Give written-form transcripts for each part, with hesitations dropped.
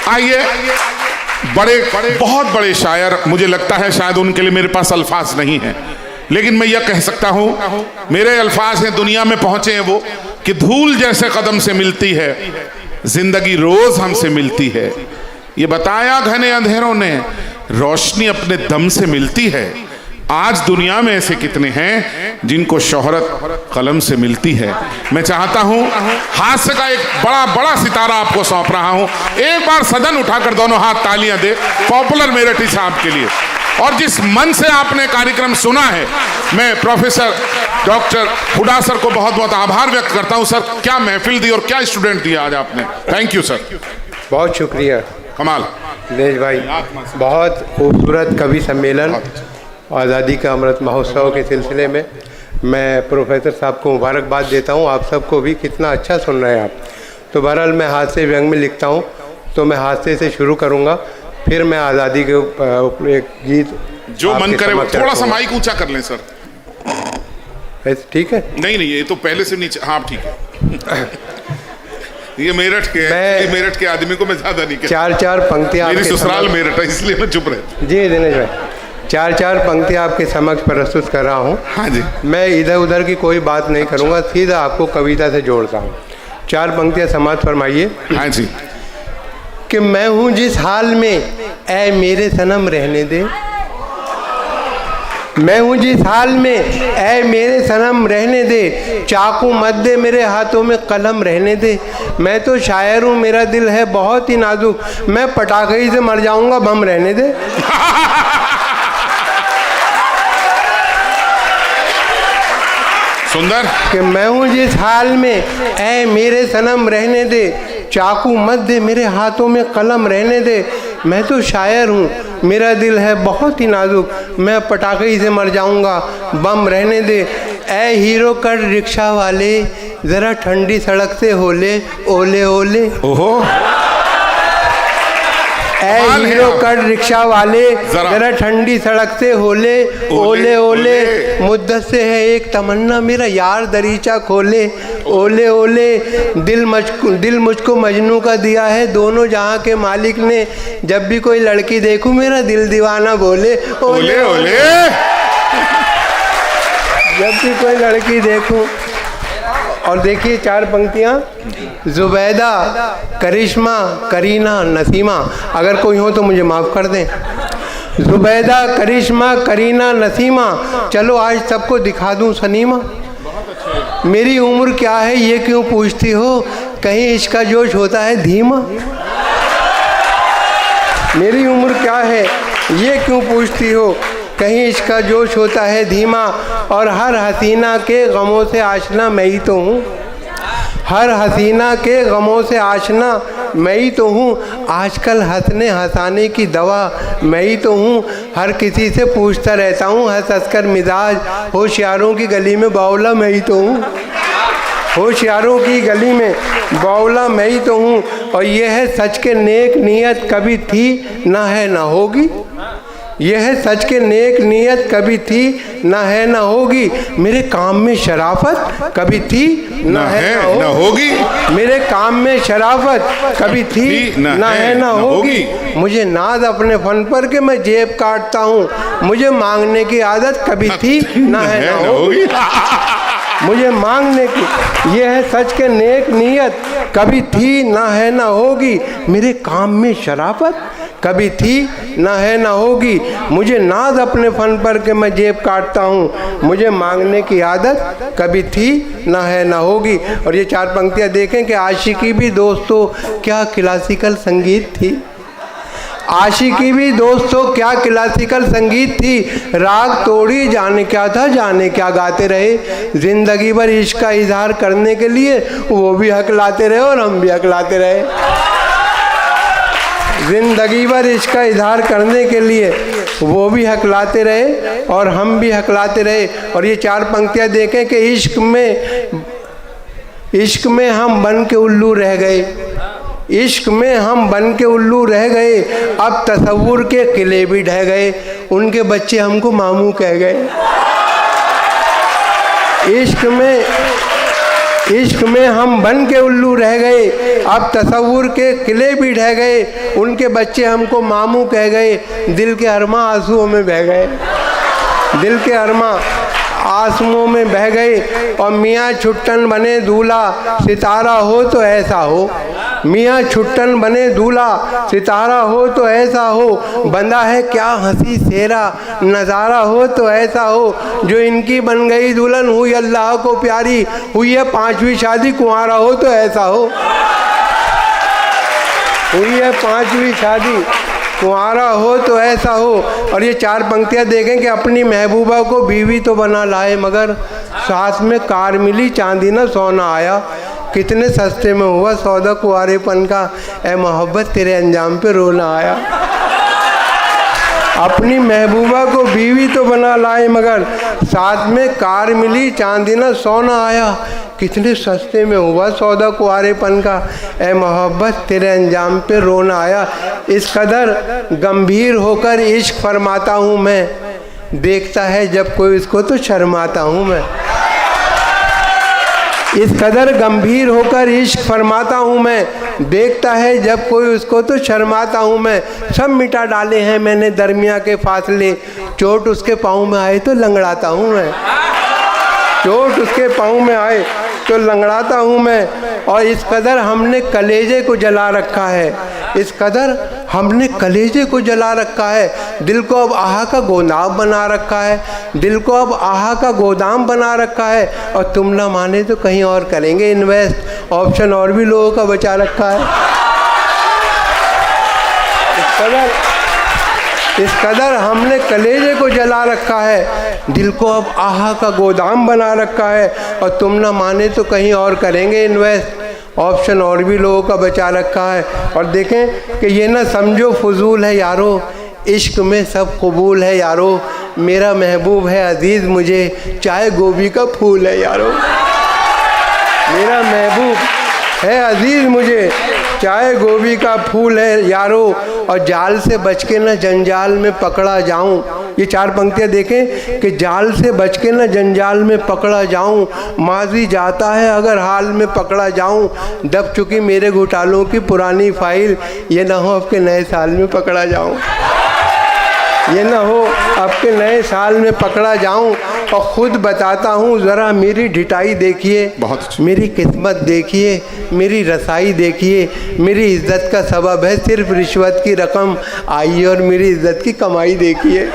आइए, बहुत बड़े शायर, मुझे लगता है शायद उनके लिए मेरे पास अल्फाज नहीं है, लेकिन मैं यह कह सकता हूं, मेरे अल्फाज हैं, दुनिया में पहुंचे हैं वो, कि धूल जैसे कदम से मिलती है जिंदगी, रोज हमसे मिलती है। ये बताया घने अंधेरों ने, रोशनी अपने दम से मिलती है। आज दुनिया में ऐसे कितने हैं जिनको शोहरत कलम से मिलती है। मैं चाहता हूं, हास्य का एक बड़ा बड़ा सितारा आपको सौंप रहा हूं। एक बार सदन उठाकर दोनों हाथ तालियां दे पॉपुलर मेरठी साहब के लिए। और जिस मन से आपने कार्यक्रम सुना है, मैं प्रोफेसर डॉक्टर हुडा सर को बहुत बहुत आभार व्यक्त करता हूं। सर, क्या महफिल दी और क्या स्टूडेंट दिया आज आपने। थैंक यू सर, बहुत शुक्रिया। कमाल दिनेश भाई, बहुत खूबसूरत कवि सम्मेलन आज़ादी का अमृत महोत्सव के सिलसिले में मैं प्रोफेसर साहब को मुबारकबाद देता हूं। आप सबको भी कितना अच्छा सुन रहे हैं आप। तो बहरहाल मैं हास्य व्यंग में लिखता हूं, तो मैं हास्य से शुरू करूंगा, फिर मैं आज़ादी के एक गीत जो मन करे। थोड़ा सा माइक ऊंचा कर लें सर। ठीक है? नहीं, ये तो पहले से नीचे। हाँ ठीक है। ये मेरठ के आदमी को मैं ज्यादा नहीं कहता। चार पंक्तियां, मेरी ससुराल मेरठ है, इसलिए मैं चुप रहता। जी दिनेश भाई, चार पंक्तियां आपके समक्ष प्रस्तुत कर रहा हूँ। हाँ जी। मैं इधर उधर की कोई बात नहीं करूँगा, सीधा आपको कविता से जोड़ता हूँ। 4 पंक्तियां समाप्त फरमाइए। हाँ जी। कि मैं हूँ जिस हाल में, ऐ मेरे सनम रहने दे। मैं हूँ जिस हाल में, ऐ मेरे सनम रहने दे। चाकू मत दे मेरे हाथों में, कलम रहने दे। मैं तो शायर हूँ, मेरा दिल है बहुत ही नाजुक। मैं पटाखे ही से मर जाऊंगा, बम रहने दे। सुंदर। कि मैं हूँ जिस हाल में, ऐ मेरे सनम रहने दे। चाकू मत दे मेरे हाथों में, कलम रहने दे। मैं तो शायर हूँ, मेरा दिल है बहुत ही नाजुक। मैं पटाखे ही से मर जाऊंगा, बम रहने दे। ऐ हीरो कट रिक्शा वाले, जरा ठंडी सड़क से होले, ओले ओले। ओहो। ऐ हीरो कट रिक्शा वाले, जरा ठंडी सड़क से होले, ओले ओले। मुद्दत से है एक तमन्ना, मेरा यार दरीचा खोले, ओले ओले। दिल मुझको मजनू का दिया है, दोनों जहां के मालिक ने। जब भी कोई लड़की देखूं, मेरा दिल दीवाना बोले, ओले ओले। जब भी कोई लड़की देखूं। और देखिए 4 पंक्तियां। जुबैदा, करिश्मा, करीना, नसीमा। अगर कोई हो तो मुझे माफ़ कर दें। जुबैदा, करिश्मा, करीना, नसीमा। चलो आज सबको दिखा दूं सनीमा। मेरी उम्र क्या है ये क्यों पूछती हो, कहीं इसका जोश होता है धीमा। मेरी उम्र क्या है ये क्यों पूछती हो, कहीं इसका जोश होता है धीमा। और हर हसीना के गमों से आशना मैं ही तो हूँ। हर हसीना के गमों से आशना मैं ही तो हूँ। आजकल हंसने हंसाने की दवा मैं ही तो हूँ। हर किसी से पूछता रहता हूँ, हंस हंस कर मिजाज। होशियारों की गली में बावला मैं ही तो हूँ। होशियारों की गली में बावला मैं ही तो हूँ। और यह है सच के नेक नीयत, कभी थी ना है ना होगी। यह है सच के नेक नीयत, कभी थी ना है ना होगी। मेरे काम में शराफत, कभी थी ना है ना होगी। मेरे काम में शराफत, कभी थी ना है ना होगी। मुझे नाज अपने फन पर के मैं जेब काटता हूँ। मुझे मांगने की आदत, कभी थी ना है ना होगी। मुझे मांगने की, यह है सच के नेक नीयत, कभी थी ना है ना होगी। मेरे काम में शराफत, कभी थी ना है ना होगी। मुझे नाज अपने फन पर के मैं जेब काटता हूँ। मुझे मांगने की आदत, कभी थी ना है ना होगी। और ये 4 पंक्तियाँ देखें कि आशिकी भी दोस्तों क्या क्लासिकल संगीत थी। आशिकी भी दोस्तों क्या क्लासिकल संगीत थी। राग तोड़ी जाने क्या था, जाने क्या गाते रहे। जिंदगी भर इश्क का इजहार करने के लिए वो भी हकलाते रहे और हम भी हकलाते रहे। जिंदगी भर इश्क का इजहार करने के लिए वो भी हकलाते रहे और हम भी हकलाते रहे। और ये 4 पंक्तियाँ देखें कि इश्क में हम बन के उल्लू रह गए। इश्क में हम बन के उल्लू रह गए। अब तसव्वुर के किले भी ढह गए। उनके बच्चे हमको मामू कह गए। इश्क में हम बन के उल्लू रह गए, अब तसव्वुर के किले भी ढह गए। उनके बच्चे हमको मामू कह गए, दिल के अरमा आंसुओं में बह गए। दिल के अरमा आंसुओं में बह गए। और मियाँ छुट्टन बने दूल्हा, सितारा हो तो ऐसा हो। मियाँ छुट्टन बने दूल्हा, सितारा हो तो ऐसा हो। बंदा है क्या हंसी सेरा, नज़ारा हो तो ऐसा हो। जो इनकी बन गई दुल्हन हुई अल्लाह को प्यारी, हुई है 5वीं शादी, कुंवारा हो तो ऐसा हो। हुई है 5वीं शादी, कुंवारा हो तो ऐसा हो। और ये 4 पंक्तियाँ देखें कि अपनी महबूबा को बीवी तो बना लाए, मगर साथ में कार मिली चांदी ना सोना आया। कितने सस्ते में हुआ सौदा कुंवारेपन का, ए मोहब्बत तेरे अंजाम पे रोना आया। अपनी महबूबा को बीवी तो बना लाए, मगर साथ में कार मिली चांदी ना सोना आया। कितने सस्ते में हुआ सौदा कुंवारेपन का, ए मोहब्बत तेरे अंजाम पे रोना आया। इस कदर गंभीर होकर इश्क फरमाता हूँ मैं, देखता है जब कोई इसको तो शर्माता हूँ मैं। इस कदर गंभीर होकर इश्क फरमाता हूँ मैं, देखता है जब कोई उसको तो शर्माता हूँ मैं। सब मिटा डाले हैं मैंने दरमिया के फासले, चोट उसके पाँव में आए तो लंगड़ाता हूँ मैं। चोट उसके पाँव में आए तो लंगड़ाता हूँ मैं। और इस कदर हमने कलेजे को जला रखा है, इस कदर हमने कलेजे को जला रखा है। दिल को अब आहा का गोदाम बना रखा है, दिल को अब आहा का गोदाम बना रखा है। और तुम ना माने तो कहीं और करेंगे इन्वेस्ट, ऑप्शन और भी लोगों का बचा रखा है। इस कदर हमने कलेजे को जला रखा है, दिल को अब आहा का गोदाम बना रखा है। और तुम ना माने तो कहीं और करेंगे इन्वेस्ट, ऑप्शन और भी लोगों का बचा रखा है। और देखें कि ये ना समझो फजूल है यारो, इश्क में सब कबूल है यारो। मेरा महबूब है अजीज़ मुझे, चाहे गोभी का फूल है यारो। मेरा महबूब है अजीज़ मुझे, चाहे गोभी का फूल है यारो। और जाल से बच के न जंजाल में पकड़ा जाऊं। ये 4 पंक्तियाँ देखें कि जाल से बच के न जंजाल में पकड़ा जाऊं। माजी जाता है अगर हाल में पकड़ा जाऊं, दब चुकी मेरे घोटालों की पुरानी फाइल, ये ना हो आपके नए साल में पकड़ा जाऊं। ये ना हो आपके नए साल में पकड़ा जाऊं। और ख़ुद बताता हूँ ज़रा मेरी ढिठाई देखिए, मेरी किस्मत देखिए, मेरी रसाई देखिए। मेरी इज़्ज़त का सबब है सिर्फ रिश्वत की रकम, आइए और मेरी इज़्ज़त की कमाई देखिए।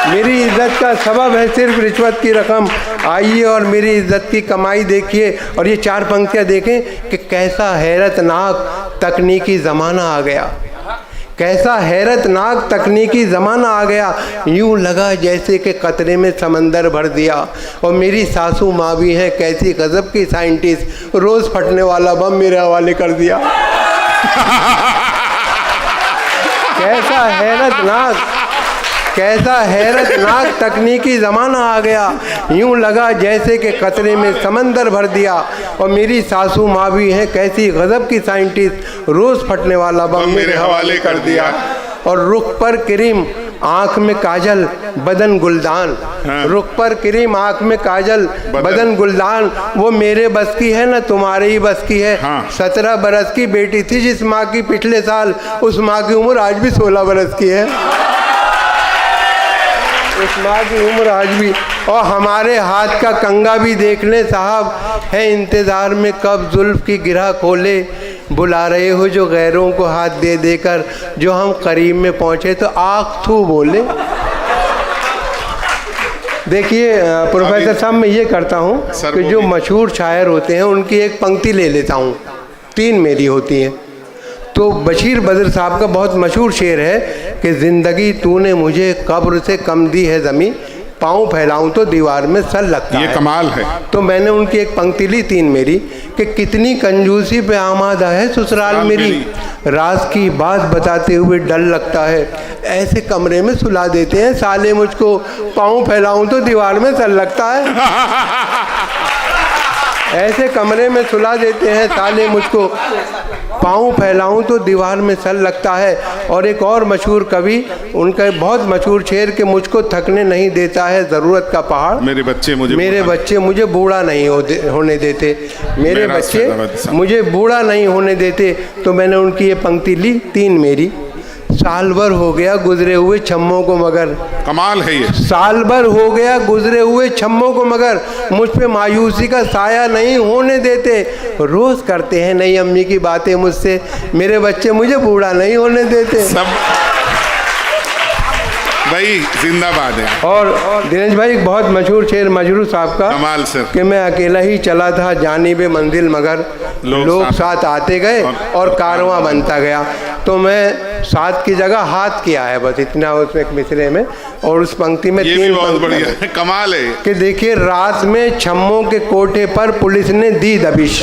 मेरी इज़्ज़त का सबब है सिर्फ रिश्वत की रकम, आइए और मेरी इज़्ज़त की कमाई देखिए। और ये 4 पंक्तियाँ देखें कि कैसा हैरतनाक तकनीकी ज़माना आ गया, कैसा हैरतनाक तकनीकी ज़माना आ गया। यूँ लगा जैसे कि कतरे में समंदर भर दिया। और मेरी सासू माँ भी हैं कैसी गज़ब की साइंटिस्ट, रोज़ फटने वाला बम मेरे हवाले कर दिया। कैसा हैरतनाक तकनीकी ज़माना आ गया। यूँ लगा जैसे कि कतरे में समंदर भर दिया। और मेरी सासू माँ भी हैं कैसी गज़ब की साइंटिस्ट, रोज़ फटने वाला बम मेरे हवाले कर दिया। और रुख पर क्रीम आँख में काजल बदन गुलदान, रुख पर क्रीम आँख में काजल बदन गुलदान। वो मेरे बस की है ना तुम्हारे ही बस की है। 17 बरस की बेटी थी जिस माँ की पिछले साल, उस माँ की उम्र आज भी 16 बरस की है। उस माँ की उम्र आज भी। और हमारे हाथ का कंगा भी देख लें साहब, है इंतज़ार में कब जुल्फ की गिरह खोले। बुला रहे हो जो गैरों को हाथ दे देकर, जो हम करीब में पहुँचे तो आँख थू बोले। देखिए प्रोफेसर साहब, मैं ये करता हूँ कि जो मशहूर शायर होते हैं उनकी एक पंक्ति ले लेता हूँ, 3 मेरी होती हैं। तो बशीर बद्र साहब का बहुत मशहूर शेर है कि ज़िंदगी तूने मुझे कब्र से कम दी है ज़मीं, पाँव फैलाऊं तो दीवार में सर लगता है। ये कमाल है। तो मैंने उनकी एक पंक्ति ली 3 मेरी कि कितनी कंजूसी पे आमादा है ससुराल मेरी, राज की बात बताते हुए डर लगता है। ऐसे कमरे में सुला देते हैं साले मुझको, पाँव फैलाऊं तो दीवार में सर लगता है। ऐसे कमरे में सुला देते हैं साले मुझको, पाँव फैलाऊं तो दीवार में सर लगता है। और एक और मशहूर कवि, उनका बहुत मशहूर शेर कि मुझको थकने नहीं देता है ज़रूरत का पहाड़, मेरे बच्चे मुझे बूढ़ा नहीं होने देते, मेरे बच्चे मुझे बूढ़ा नहीं होने देते। तो मैंने उनकी ये पंक्ति ली, 3 मेरी। साल भर हो गया गुजरे हुए छम्मों को मगर, कमाल है ये। साल भर हो गया गुजरे हुए छम्मों को मगर मुझ पे मायूसी का साया नहीं होने देते। रोज करते हैं नई अम्मी की बातें मुझसे, मेरे बच्चे मुझे बूढ़ा नहीं होने देते। सब भाई जिंदाबाद है। और दिनेश भाई एक बहुत मशहूर शेर मजरू साहब का, कमाल सर, कि मैं अकेला ही चला था जानिबे मंजिल मगर लोग साथ आते गए और कारवां बनता गया। तो मैं साथ की जगह हाथ किया है, बस इतना उसमें एक मिसरे में। और उस पंक्ति में ये 3 भी बहुत बढ़िया है, कमाल है कि देखिए रात में छम्मों के कोठे पर पुलिस ने दी दबिश,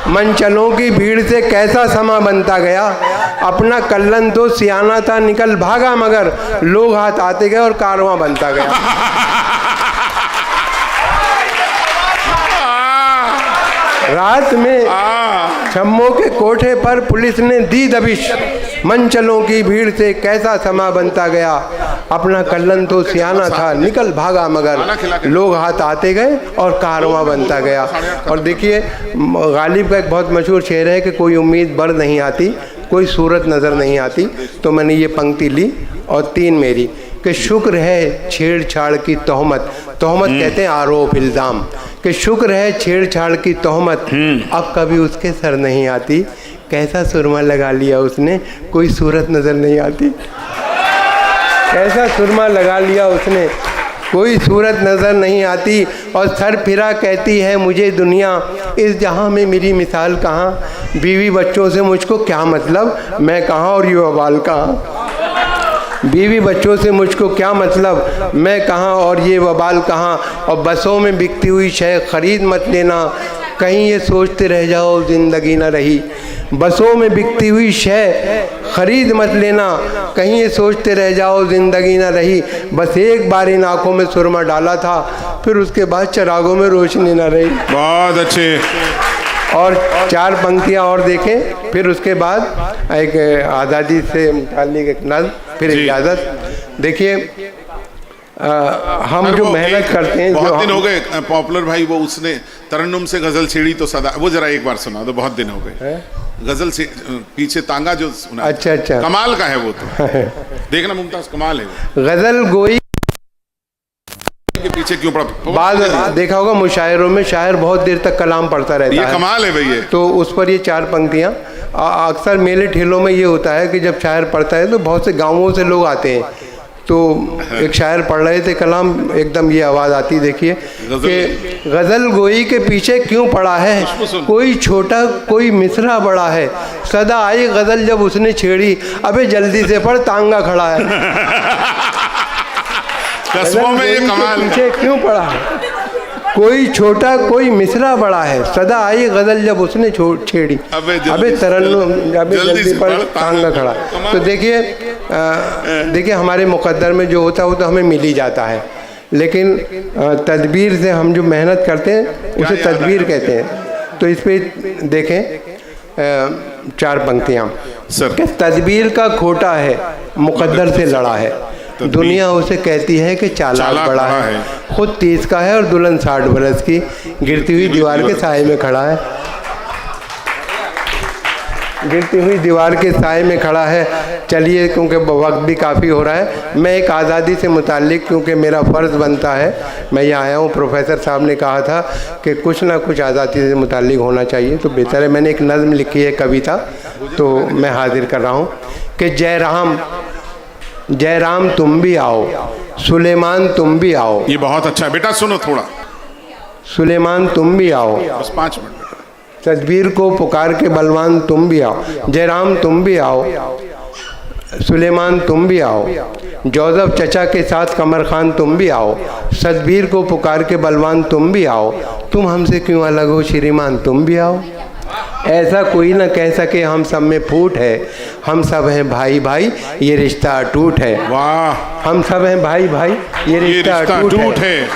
मनचलों की भीड़ से कैसा समा बनता गया। अपना कल्लन तो सियाना था निकल भागा मगर लोग हाथ आते गए और कारवां बनता गया। रात में छम्मों के कोठे पर पुलिस ने दी दबिश, मनचलों की भीड़ से कैसा समा बनता गया। अपना कल्लन तो सियाना था निकल भागा मगर लोग हाथ आते गए और कारवां बनता गया। और देखिए गालिब का एक बहुत मशहूर शेर है कि कोई उम्मीद बढ़ नहीं आती, कोई सूरत नज़र नहीं आती। तो मैंने ये पंक्ति ली और 3 मेरी, कि शुक्र है छेड़छाड़ की तोहमत, तोहमत कहते हैं आरोप इल्ज़ाम, कि शुक्र है छेड़छाड़ की तोहमत अब कभी उसके सर नहीं आती। कैसा सुरमा लगा लिया उसने, कोई सूरत नज़र नहीं आती। कैसा सुरमा लगा लिया उसने, कोई सूरत नज़र नहीं आती। और सर फिरा कहती है मुझे दुनिया, इस जहां में मेरी मिसाल कहाँ। बीवी बच्चों से मुझको क्या मतलब, मैं कहाँ और ये वबाल कहाँ। बीवी बच्चों से मुझको क्या मतलब, मैं कहाँ और ये वबाल कहाँ। और बसों में बिकती हुई शय ख़रीद मत लेना, कहीं ये सोचते रह जाओ ज़िंदगी ना रही। बसों में बिकती हुई शय ख़रीद मत लेना, कहीं ये सोचते रह जाओ ज़िंदगी ना रही। बस एक बार इन आँखों में सुरमा डाला था, फिर उसके बाद चरागों में रोशनी ना रही। बहुत अच्छे। और 4 पंक्तियाँ और देखें, फिर उसके बाद एक आज़ादी से मुताल्लिक़ एक नज़्म, फिर इजाज़त। देखिए हम जो मेहनत करते हैं, बहुत दिन हो गए पॉपुलर भाई, वो उसने तरन्नुम से गजल छेड़ी तो सदा, वो जरा एक बार सुना दो, बहुत दिन हो गए। गजल से पीछे तांगा जो सुना, अच्छा कमाल का है वो तो। देखना मुमताज, कमाल है। गजल गोई के पीछे क्यों पड़ा, बाद देखा होगा मुशायरों में शायर बहुत देर तक कलाम पढ़ता रहता है, ये कमाल है भैया। तो उस पर ये 4 पंक्तियाँ। अक्सर मेले ठेलों में ये होता है कि जब शायर पढ़ता है तो बहुत से गाँवों से लोग आते हैं। तो एक शायर पढ़ रहे थे कलाम, एकदम ये आवाज़ आती, देखिए कि गज़ल गोई के पीछे क्यों पड़ा है, कोई छोटा कोई मिसरा बड़ा है। सदा आई गज़ल जब उसने छेड़ी, अबे जल्दी से पढ़ तांगा खड़ा है। कस्बों में ये कमाल पीछे क्यों पड़ा है, कोई छोटा कोई मिसरा बड़ा है। सदा आई गज़ल जब उसने छेड़ी, अबे तरन्नुम अबे जल्दी पर तांगा खड़ा। तो देखिए हमारे मुकद्दर में जो होता है वो तो हमें मिल ही जाता है, लेकिन तदबीर से हम जो मेहनत करते हैं उसे तदबीर कहते हैं। तो इस पे देखें 4 पंक्तियाँ, कि तदबीर का खोटा है मुकद्दर से लड़ा है, दुनिया उसे कहती है कि चालाक बड़ा है। खुद 30 का है और दुल्हन 60 बरस की, गिरती हुई दीवार के साए में खड़ा है, गिरती हुई दीवार के साए में खड़ा है। चलिए क्योंकि वक्त भी काफ़ी हो रहा है, मैं एक आज़ादी से मुताल्लिक़, क्योंकि मेरा फ़र्ज़ बनता है, मैं यहाँ आया हूँ। प्रोफेसर साहब ने कहा था कि कुछ ना कुछ आज़ादी से मुताल्लिक़ होना चाहिए, तो बेहतर है। मैंने एक नज़्म लिखी है, कविता, तो मैं हाजिर कर रहा हूँ कि जय राम तुम भी आओ, सुलेमान तुम भी आओ। ये बहुत अच्छा है बेटा, सुनो थोड़ा। सुलेमान तुम भी आओ, बस 5 मिनट। तदबीर को पुकार के बलवान तुम भी आओ, जय राम तुम भी आओ, सुलेमान तुम भी आओ, जोसेफ चचा के साथ कमर खान तुम भी आओ, तदबीर को पुकार के बलवान तुम भी आओ, तुम हमसे क्यों अलग हो श्रीमान तुम भी आओ। ऐसा कोई ना कह सके हम सब में फूट है, हम सब हैं भाई भाई ये रिश्ता अटूट है। वाह, हम सब हैं भाई भाई ये रिश्ता अटूट है।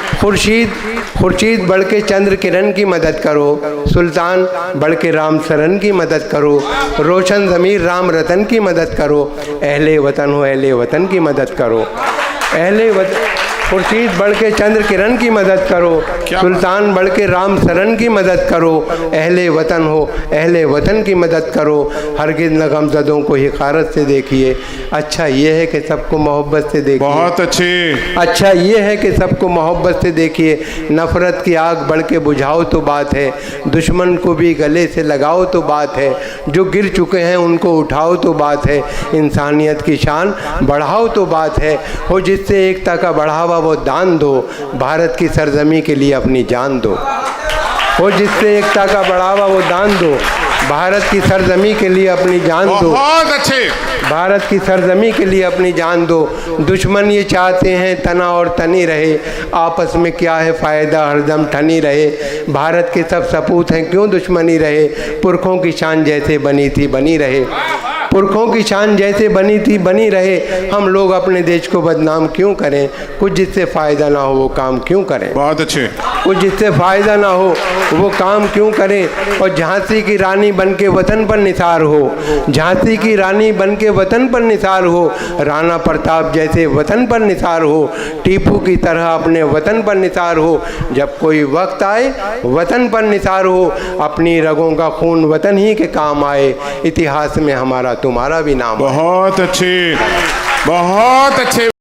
खुर्शीद बढ़ के चंद्र किरण की मदद करो, सुल्तान बढ़ के राम शरण की मदद करो, रोशन ज़मीर राम रतन की मदद करो, अहले वतन हो अहले वतन की मदद करो, अहले वतन खुर्शीद बढ़ के चंद्र किरण की मदद करो, सुल्तान बढ़ के राम शरण की मदद करो, अहले वतन हो अहले वतन की मदद करो, हरगिज़ न गमज़दों को हिकारत से देखिए, अच्छा ये है कि सबको मोहब्बत से देखिए, बहुत अच्छे, अच्छा ये है कि सबको मोहब्बत से देखिए, नफ़रत की आग बढ़ के बुझाओ तो बात है, दुश्मन को भी गले से लगाओ तो बात है, जो गिर चुके हैं उनको उठाओ तो बात है, इंसानियत की शान बढ़ाओ तो बात है, हो जिससे एकता का बढ़ावा वो दान दो, भारत की सरजमी के लिए अपनी जान दो, हो जिससे एकता का बढ़ावा वो दान दो, भारत की सरजमी के लिए अपनी जान दो, बहुत अच्छे, भारत की सरजमी के लिए अपनी जान दो, दुश्मन ये चाहते हैं तना और तनी रहे, आपस में क्या है फ़ायदा हरदम ठनी रहे, भारत के सब सपूत हैं क्यों दुश्मनी रहे, पुरखों की शान जैसे बनी थी बनी रहे, पुरखों की शान जैसे बनी थी बनी रहे, हम लोग अपने देश को बदनाम क्यों करें, कुछ जिससे फ़ायदा ना हो वो काम क्यों करें, बहुत अच्छे, कुछ जिससे फ़ायदा ना हो वो काम क्यों करें, और झांसी की रानी बन के वतन पर निसार हो, झांसी की रानी बन के वतन पर निसार हो, राणा प्रताप जैसे वतन पर निसार हो, टीपू की तरह अपने वतन पर निसार हो, जब कोई वक्त आए वतन पर निसार हो, अपनी रगों का खून वतन ही के काम आए, इतिहास में हमारा तुम्हारा भी नाम। बहुत अच्छे, बहुत अच्छे।